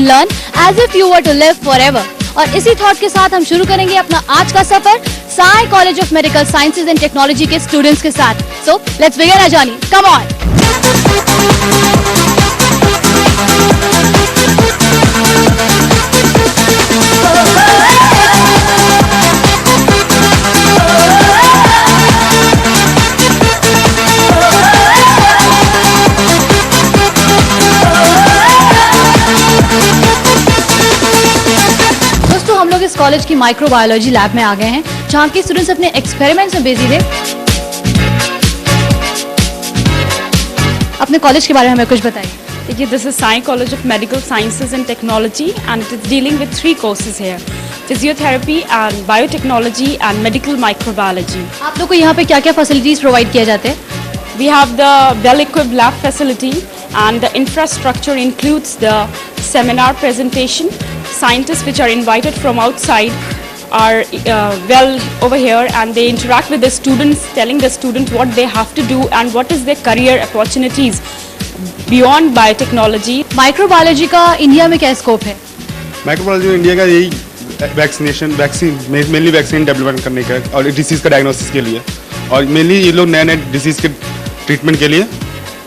Learn as if you were to live forever. और इसी thought के साथ हम शुरू करेंगे अपना आज का सफर Sai college of medical sciences and technology के स्टूडेंट्स के साथ। So let's begin our journey, come on. हम लोग इस कॉलेज की माइक्रोबायोलॉजी लैब में आ गए हैं, जहाँ के स्टूडेंट्स अपने एक्सपेरिमेंट्स में बिजी थे। अपने कॉलेज के बारे में हमें कुछ बताइए। देखिए, this is Sai college of medical sciences and technology and it is dealing with 3 courses here, physiotherapy and biotechnology and medical microbiology. आप लोग को यहाँ पे क्या क्या फैसिलिटीज प्रोवाइड किया जाते हैं? We have the well-equipped lab facility and the infrastructure includes the seminar presentation. Scientists which are invited from outside are well over here and they interact with the students, telling the students what they have to do and what is their career opportunities beyond biotechnology. Microbiology का India में क्या scope है? Microbiology में India का यही vaccine mainly vaccine development करने का और डिसीज़ का डायग्नोसिस के लिए, और मेनली ये लोग नए नए डिसीज़ के ट्रीटमेंट के लिए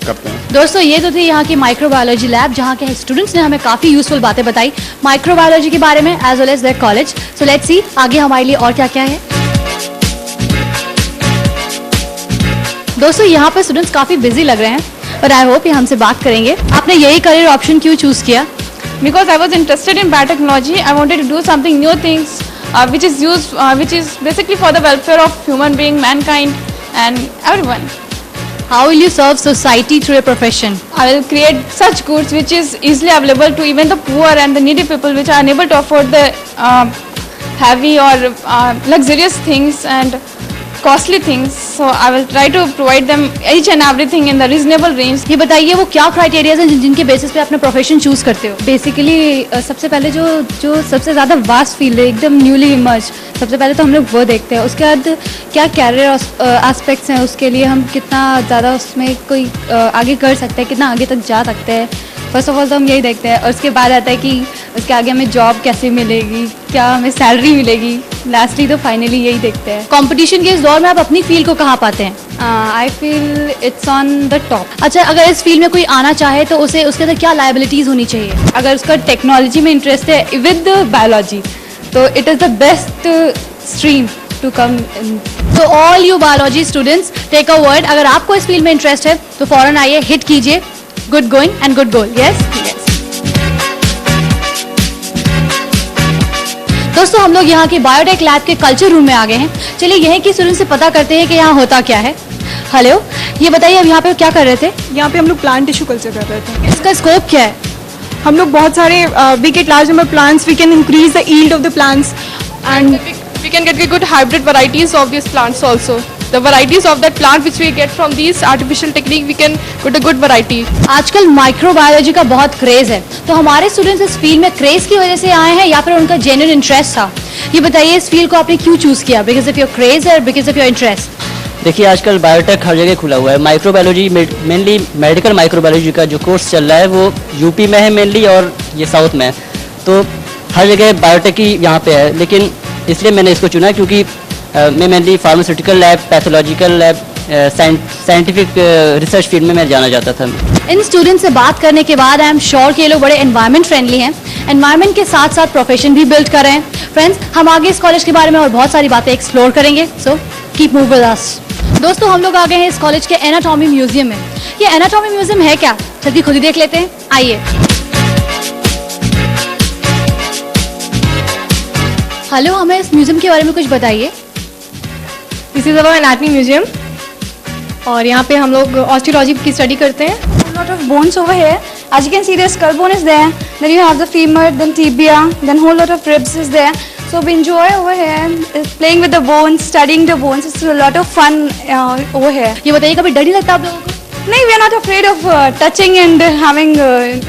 करते हैं। दोस्तों, ये तो थे यहाँ की माइक्रोबायोलॉजी लैब, जहाँ के स्टूडेंट्स ने हमें काफ़ी यूजफुल बातें बताई माइक्रोबायोलॉजी के बारे में as well as their college. So let's see आगे हमारे लिए और क्या क्या है। दोस्तों, यहाँ पर स्टूडेंट्स काफ़ी बिजी लग रहे हैं, पर आई होप ये हमसे बात करेंगे। आपने यही करियर ऑप्शन क्यों चूज किया? Because I was interested in biotechnology, I wanted to do something new things which is basically for the welfare of human being, mankind, and everyone. How will you serve society through your profession? I will create such goods which is easily available to even the poor and the needy people which are unable to afford the heavy or luxurious things and costly things. So I will try to provide them each and everything in the reasonable range. ये बताइए वो क्या criterias हैं जिनके basis पे अपना profession choose करते हो? बेसिकली सबसे पहले जो सबसे ज़्यादा वास्ट फील्ड है, एकदम न्यूली इमर्ज, सबसे पहले तो हम लोग वो देखते हैं। उसके बाद क्या कैरियर एस्पेक्ट्स हैं, उसके लिए हम कितना ज़्यादा उसमें कोई आगे कर सकते हैं, कितना आगे तक जा सकते हैं। फर्स्ट ऑफ ऑल तो हम यही देखते हैं, और उसके बाद आता है कि उसके आगे हमें जॉब कैसे मिलेगी, क्या हमें सैलरी मिलेगी। लास्टली तो फाइनली यही देखते हैं। कंपटीशन के इस दौर में आप अपनी फील्ड को कहाँ पाते हैं? I feel it's on the top. अच्छा, अगर इस फील्ड में कोई आना चाहे तो उसे उसके अंदर क्या लायबिलिटीज़ होनी चाहिए? अगर उसका टेक्नोलॉजी में इंटरेस्ट है विद बायोलॉजी, तो it is the best stream to come in. तो all you biology students take a word, अगर आपको इस फील्ड में इंटरेस्ट है तो फौरन आइए, हिट कीजिए। Good going and good goal. Yes yes. दोस्तों, हम लोग यहाँ के बायोटेक लैब के कल्चर रूम में आ गए हैं। चलिए यहीं के स्टूडेंट से पता करते हैं कि यहाँ होता क्या है। हेलो, ये बताइए अब यहाँ पे क्या कर रहे थे? यहाँ पे हम लोग प्लांट टिश्यू कल्चर कर रहे थे। इसका स्कोप क्या है? हम लोग बहुत सारे we get large number plants, we can increase the yield of the plants And we can get good hybrid varieties of these plants also. The varieties of that plant which we get from these artificial technique, we can get a good variety. आजकल microbiology का बहुत craze है, तो हमारे students इस field में craze की वजह से आए हैं या फिर उनका जेन्युइन इंटरेस्ट था? ये बताइए, इस फील्ड को आपने क्यों चूज किया? बिकॉज ऑफ योर क्रेज और बिकॉज ऑफ योर इंटरेस्ट? देखिए, आजकल बायोटेक हर जगह खुला हुआ है। माइक्रोबायोलॉजी मेनली मेडिकल माइक्रोबायोलॉजी का जो कोर्स चल रहा है वो यूपी में है मेनली, और ये साउथ में है, तो हर जगह बायोटेक ही यहाँ पे है। लेकिन इसलिए मैंने इसको चुना क्योंकि मैं mainly pharmaceutical lab, pathological lab, scientific research field में मैं जाना चाहता था। इन स्टूडेंट से बात करने के बाद आई एम श्योर कि ये लोग बड़े एनवायरनमेंट फ्रेंडली हैं, एनवायरनमेंट के साथ साथ प्रोफेशन भी बिल्ड कर रहे हैं। फ्रेंड्स, हम आगे इस कॉलेज के बारे में और बहुत सारी बातें एक्सप्लोर करेंगे, so keep move with us. दोस्तों, हम लोग आ गए हैं इस कॉलेज के एनाटॉमी म्यूजियम में। ये एनाटॉमी म्यूजियम है क्या? चलिए खुद ही देख लेते हैं, आइए। हेलो, हमें इस म्यूजियम के बारे में कुछ बताइए। This is our anatomy museum, और यहाँ पे हम लोग ऑस्टियोलॉजी की स्टडी करते हैं। Lot of bones over here. As you can see, the skull bone is there. Then you have the femur, then tibia, then whole lot of ribs is there. So we enjoy over here playing with the bones, studying the bones. It's a lot of fun over here. ये बताइए, कभी डर नहीं लगता आप लोगों को? No, we are not afraid of touching and having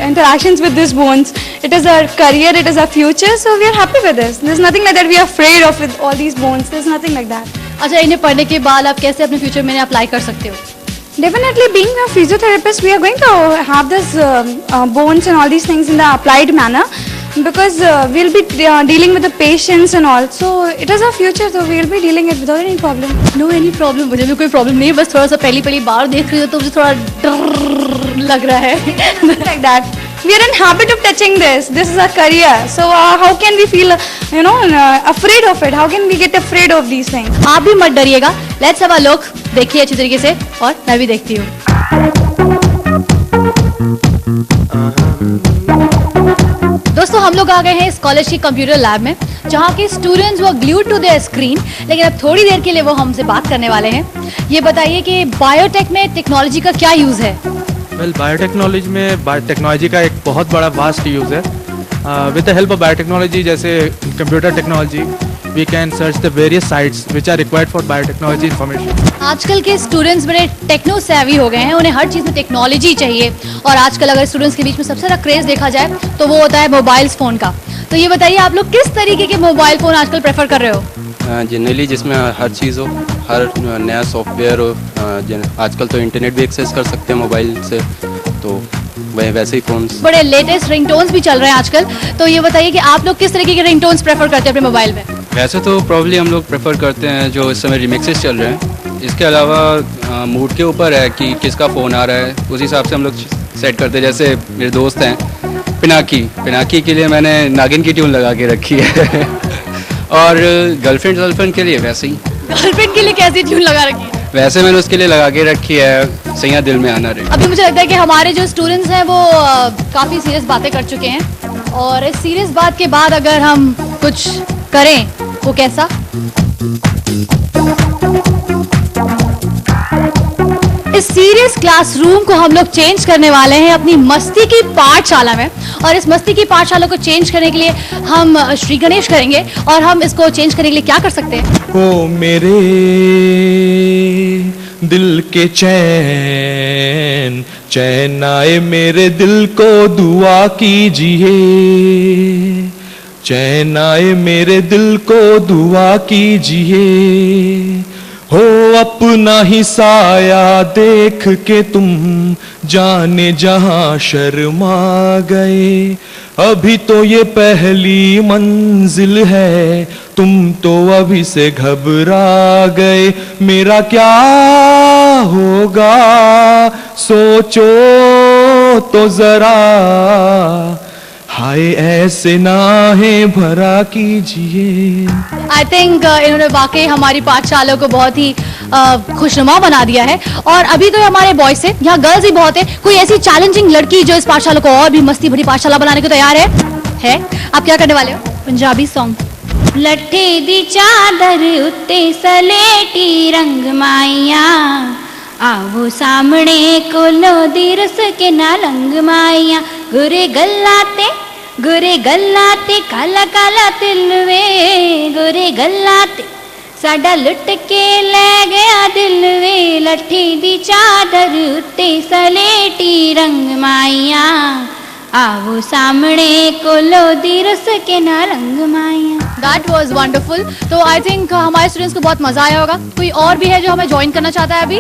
interactions with these bones. It is our career, it is our future, so we are happy with this. There's nothing like that we are afraid of with all these bones. There's nothing like that. अच्छा, इन्हें पढ़ने के बाद आप कैसे अपने future में apply कर सकते हो? Definitely, being a physiotherapist, we are going to have this bones and all these things in the applied manner, because we'll be dealing with the patients and all. So it is our future, so we'll be dealing it without any problem. No any problem, मुझे भी कोई problem नहीं है, बस थोड़ा सा पहली बार देख रही हो तो मुझे थोड़ा डर लग रहा है Like that. We are in habit of touching this. This is our career. So how can we feel, afraid of it? How can we get afraid of these things? आप भी मत डरिएगा। लेट्स हैव अ लुक, देखिए अच्छी तरीके से, और मैं भी देखती हूँ। दोस्तों हम लोग आ गए हैं इस कॉलेज की कंप्यूटर लैब में, जहाँ के स्टूडेंट्स वो ग्लूड टू देयर स्क्रीन, लेकिन अब थोड़ी देर के लिए वो हमसे बात करने वाले हैं। ये बताइए कि बायोटेक में टेक्नोलॉजी का क्या यूज़ है? वेल बायोटेक्नोलॉजी में टेक्नोलॉजी का एक बहुत बड़ा वास्ट यूज़ है। With the help of biotechnology, जैसे computer technology, we can search the various sites which are required for biotechnology information. आजकल के स्टूडेंट्स बड़े टेक्नो सेवी हो गए हैं, उन्हें हर चीज़ में टेक्नोलॉजी चाहिए, और आजकल अगर स्टूडेंट्स के बीच में सबसे ज़्यादा क्रेज़ देखा जाए तो वो होता है मोबाइल्स फ़ोन का। तो ये बताइए आप लोग किस तरीके के मोबाइल फ़ोन आजकल प्रेफर कर रहे हो? जनरली जिसमें हर चीज़ हो, हर नया सॉफ्टवेयर हो। आजकल तो इंटरनेट भी एक्सेस कर सकते हैं मोबाइल से, तो वह वैसे ही फ़ोन्स। बड़े लेटेस्ट रिंगटोन्स भी चल रहे हैं आजकल, तो ये बताइए कि आप लोग किस तरीके के रिंगटोन्स प्रेफर करते हैं अपने मोबाइल में? वैसे तो प्रॉब्ली हम लोग प्रेफर करते हैं जो इस समय रिमिक्सेस चल रहे हैं। इसके अलावा मूड के ऊपर है कि किसका फ़ोन आ रहा है, उस हिसाब से हम लोग सेट करते हैं। जैसे मेरे दोस्त हैं पिनाकी के लिए मैंने नागिन की ट्यून लगा के रखी है और गर्लफ्रेंड के लिए वैसे ही। गर्लफ्रेंड के लिए कैसी ट्यून लगा रखी है? वैसे मैंने उसके लिए लगा के रखी है, सैया दिल में आना रे। अभी मुझे लगता है कि हमारे जो स्टूडेंट्स हैं वो काफ़ी सीरियस बातें कर चुके हैं, और इस सीरियस बात के बाद अगर हम कुछ करें वो कैसा? इस सीरियस क्लासरूम को हम लोग चेंज करने वाले हैं अपनी मस्ती की पाठशाला में, और इस मस्ती की पाठशाला को चेंज करने के लिए हम श्री गणेश करेंगे, और हम इसको चेंज करने के लिए क्या कर सकते हैं? ओ मेरे दिल के चैन आए मेरे दिल को दुआ कीजिए, चैन आए मेरे दिल को दुआ कीजिए। हो अपना ही साया देख के तुम जाने जहां शर्मा गए, अभी तो ये पहली मंजिल है, तुम तो अभी से घबरा गए। मेरा क्या होगा सोचो तो जरा, हाय ऐसे नाहें भरा कीजिए। आई थिंक इन्होंने वाकई हमारी पाठशाला को बहुत ही खुशनुमा बना दिया है। और अभी तो हमारे बॉयज से, यहाँ गर्ल्स ही बहुत है, कोई ऐसी चैलेंजिंग लड़की जो इस पाठशाला को और भी मस्ती भरी पाठशाला बनाने को तैयार है? आप क्या करने वाले हो? पंजाबी सॉन्ग। लट्ठे दी चादर उत्ते सलेटी रंग माइया, आवो सामने कोलो दी रस के ना लंग माइया। गुरे गल्ला ते काला काला तिल वे, गुरे गल्ला ते साडा लुट के ले गया दिल वे। लट्ठी दी चादर उत्ते सलेटी रंग माइया, आवो सामने कोलो दी रस के ना रंग माइया। That was wonderful. तो आई थिंक हमारे स्टूडेंट्स को बहुत मजा आया होगा। कोई और भी है जो हमें ज्वाइन करना चाहता है अभी?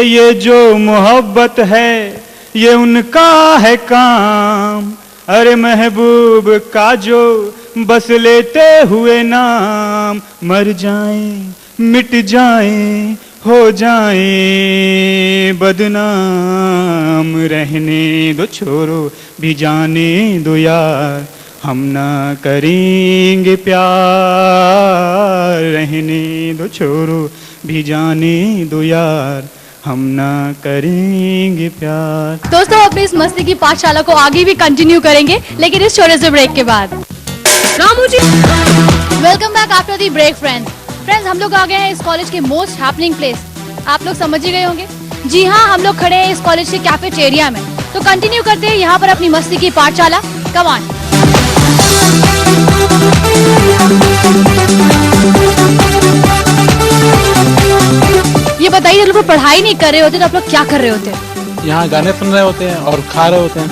ये जो मोहब्बत है ये उनका है काम, अरे महबूब का जो बस लेते हुए नाम, मर जाएं मिट जाएं हो जाएं बदनाम, रहने दो छोड़ो भी जाने दो यार, हम ना करेंगे प्यार, रहने दो छोड़ो भी जाने दो यार, हम ना करेंगे प्यार। दोस्तों अपनी इस मस्ती की पाठशाला को आगे भी कंटिन्यू करेंगे, लेकिन इस छोटे से ब्रेक के बाद। Ramu ji, welcome back after the break friends. हम लोग आ गए हैं इस कॉलेज के मोस्ट हैपनिंग प्लेस। आप लोग समझ ही गए होंगे, जी हाँ, हम लोग खड़े हैं इस कॉलेज के कैफेटेरिया में। तो कंटिन्यू करते हैं यहाँ पर अपनी मस्ती की पाठशाला। Come on. ये बताइए, जब लोग पढ़ाई नहीं कर रहे होते तो आप लोग क्या कर रहे होते? यहाँ गाने सुन रहे होते हैं और खा रहे होते हैं।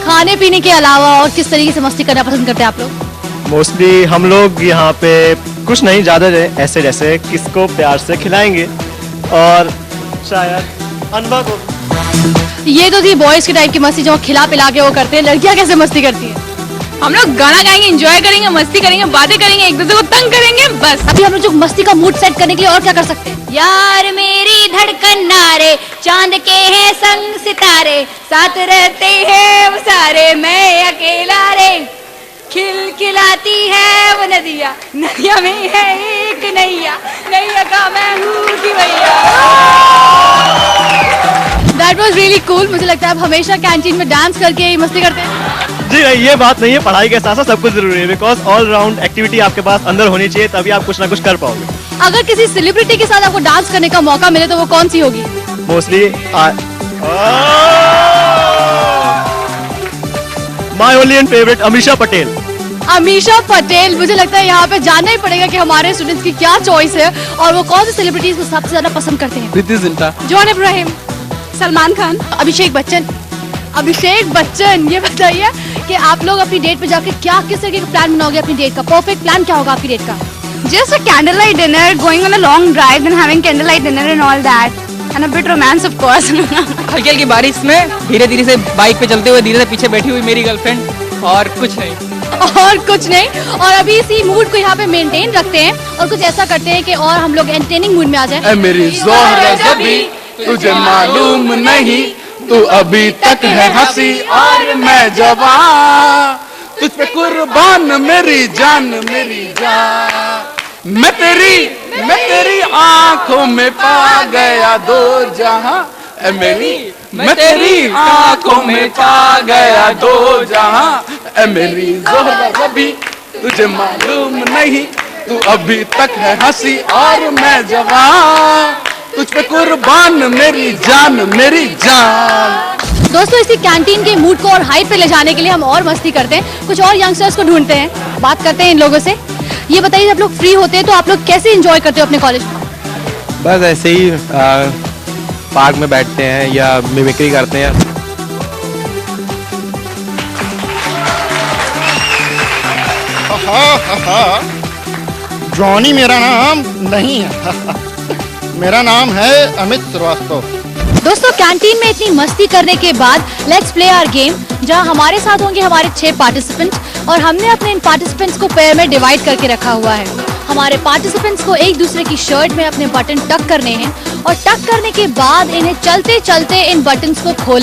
खाने पीने के अलावा और किस तरीके से मस्ती करना पसंद करते हैं आप लोग? मोस्टली हम लोग यहाँ पे कुछ नहीं, ज़्यादा ऐसे जैसे किसको प्यार से खिलाएंगे और शायद अनुभव को। ये तो थी बॉयज के टाइप की मस्ती जो खिला पिला के वो करते हैं। लड़कियां कैसे मस्ती करती हैं? हम लोग गाना गाएंगे, एंजॉय करेंगे, मस्ती करेंगे, बातें करेंगे, एक दूसरे को तंग करेंगे, बस। अभी हम लोग जो मस्ती का मूड सेट करने के लिए और क्या कर सकते हैं? यार मेरी धड़कन नारे, चांद के हैं संग सितारे, साथ रहते हैं वो सारे, मैं अकेला रे। खिलखिलाती है वो नदिया, नदिया में है एक नैया, नैया का मैं हूँ कि भैया। That was really cool। मुझे लगता है आप हमेशा कैंटीन में डांस करके ही मस्ती करते हैं। जी नहीं, ये बात नहीं है, पढ़ाई के साथ साथ सब कुछ जरूरी है, बिकॉज ऑल राउंड एक्टिविटी आपके पास अंदर होनी चाहिए, तभी आप कुछ ना कुछ कर पाओगे। अगर किसी सेलिब्रिटी के साथ आपको डांस करने का मौका मिले तो वो कौन सी होगी? Mostly my only and favourite Amisha Patel. Amisha Patel. मुझे लगता है यहाँ पे जानना ही पड़ेगा कि हमारे स्टूडेंट्स की क्या चॉइस है और वो कौन सी सेलिब्रिटीज को सबसे ज्यादा पसंद करते हैं। प्रीति जिंटा, जॉन इब्राहिम, सलमान खान, अभिषेक बच्चन। अभिषेक बच्चन, ये बताइए कि आप लोग अपनी डेट पे जाके क्या किस तरीके का प्लान बनाओगे? अपनी डेट का परफेक्ट प्लान क्या होगा आपकी डेट का? Just a candlelight dinner, going on a long drive, then having candlelight dinner and all that, and a bit romance of course. हल्की हल्की बारिश में धीरे धीरे से बाइक पे चलते हुए धीरे से पीछे बैठी हुई मेरी गर्लफ्रेंड, और कुछ नहीं। और कुछ नहीं। और अभी इसी मूड को यहाँ पे मेंटेन रखते हैं और कुछ ऐसा करते हैं कि और हम लोग एंटरटेनिंग मूड में आ जाए। मेरी ज़ोहरा जबी तुझे मालूम नहीं, तू अभी तक है हंसी और मैं जवान, तुझ पे कुर्बान मेरी जान मेरी जान। मैं तेरी आंखों में पा गया दो जहां, मैं तेरी आंखों में पा गया दो जहां। मेरी ज़ोहरा जबी तुझे मालूम नहीं, तू अभी तक है हंसी और मैं जवान, तुझ पे कुर्बान मेरी जान मेरी जान। दोस्तों, इसी कैंटीन के मूड को और हाई पे ले जाने के लिए हम और मस्ती करते हैं। कुछ और यंगस्टर्स को ढूंढते हैं, बात करते हैं इन लोगों से। ये बताइए, जब लोग फ्री होते हैं तो आप लोग कैसे एंजॉय करते हो अपने कॉलेज में? बस ऐसे ही पार्क में बैठते हैं या मिमिक्री करते हैं। जॉनी मेरा नाम नहीं है, मेरा नाम है अमित श्रीवास्तव। दोस्तों, कैंटीन में इतनी मस्ती करने के बाद लेट्स प्ले आवर गेम, जहां हमारे साथ होंगे हमारे 6 पार्टिसिपेंट और हमने अपने इन पार्टिसिपेंट्स को पेयर में डिवाइड करके रखा हुआ है। हमारे पार्टिसिपेंट्स को एक दूसरे की शर्ट में अपने बटन टक करने हैं और टक करने के बाद इन्हें चलते चलते इन बटन्स को खोल